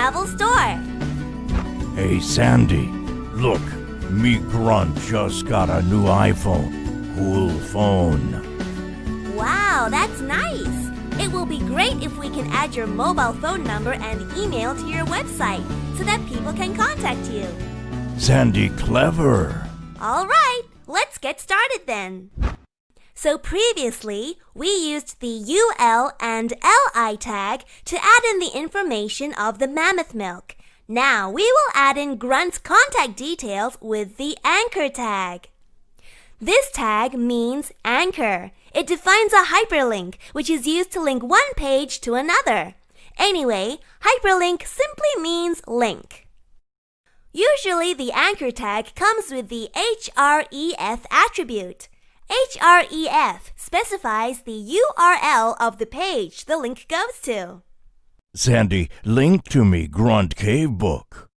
travel store. Hey Sandy, look, me Grunt just got a new iPhone. Cool phone. Wow, that's nice. It will be great if we can add your mobile phone number and email to your website so that people can contact you. Sandy clever. All right, let's get started then. So previously, we used the UL and LI tag to add in the information of the mammoth milk. Now we will add in Grunt's contact details with the anchor tag. This tag means anchor. It defines a hyperlink, which is used to link one page to another. Anyway, hyperlink simply means link. Usually the anchor tag comes with the href attribute. href specifies the URL of the page the link goes to. Sandy, link to me Grunt Cave book.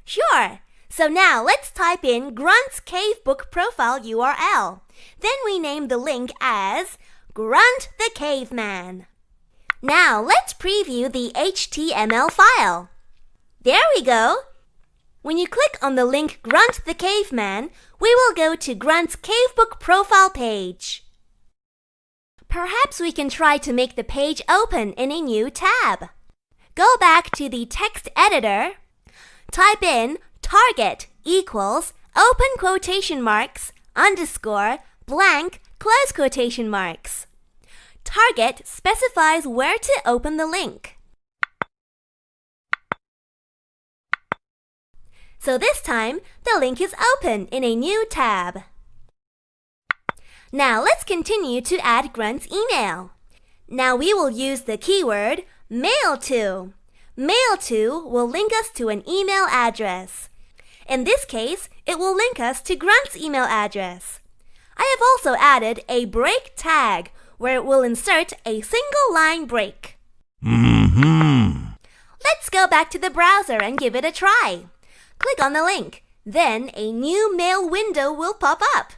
Sure. So now let's type in Grunt's Cave Book profile URL. Then we name the link as Grunt the Caveman. Now let's preview the HTML file. There we go. When you click on the link Grunt the Caveman, we will go to Grunt's Cavebook profile page. Perhaps we can try to make the page open in a new tab. Go back to the text editor. Type in target equals open quotation marks underscore blank close quotation marks. Target specifies where to open the link. So this time, the link is open in a new tab. Now let's continue to add Grunt's email. Now we will use the keyword mail to. Mail to will link us to an email address. In this case, it will link us to Grunt's email address. I have also added a break tag where it will insert a single line break. Let's go back to the browser and give it a try. Click on the link. Then a new mail window will pop up.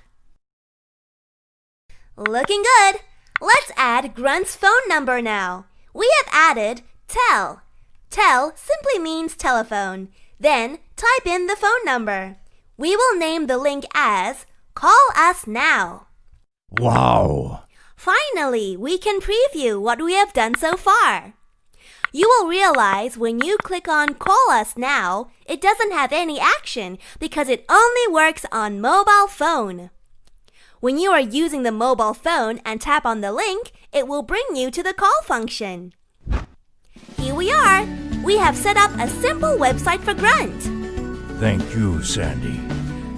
Looking good. Let's add Grunt's phone number now. We have added tel. Tel simply means telephone. Then type in the phone number. We will name the link as Call Us Now. Wow! Finally, we can preview what we have done so far. You will realize when you click on Call Us Now, it doesn't have any action because it only works on mobile phone. When you are using the mobile phone and tap on the link, it will bring you to the call function. Here we are. We have set up a simple website for Grunt. Thank you, Sandy.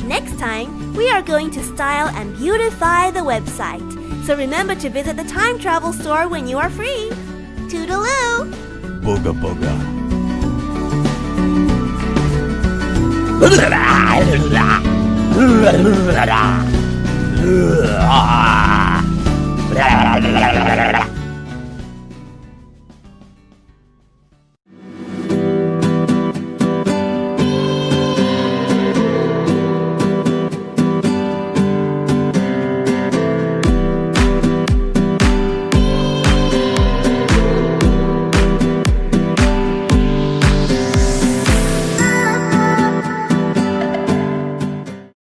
Next time, we are going to style and beautify the website. So remember to visit the time travel store when you are free. Toodaloo! Booga booga.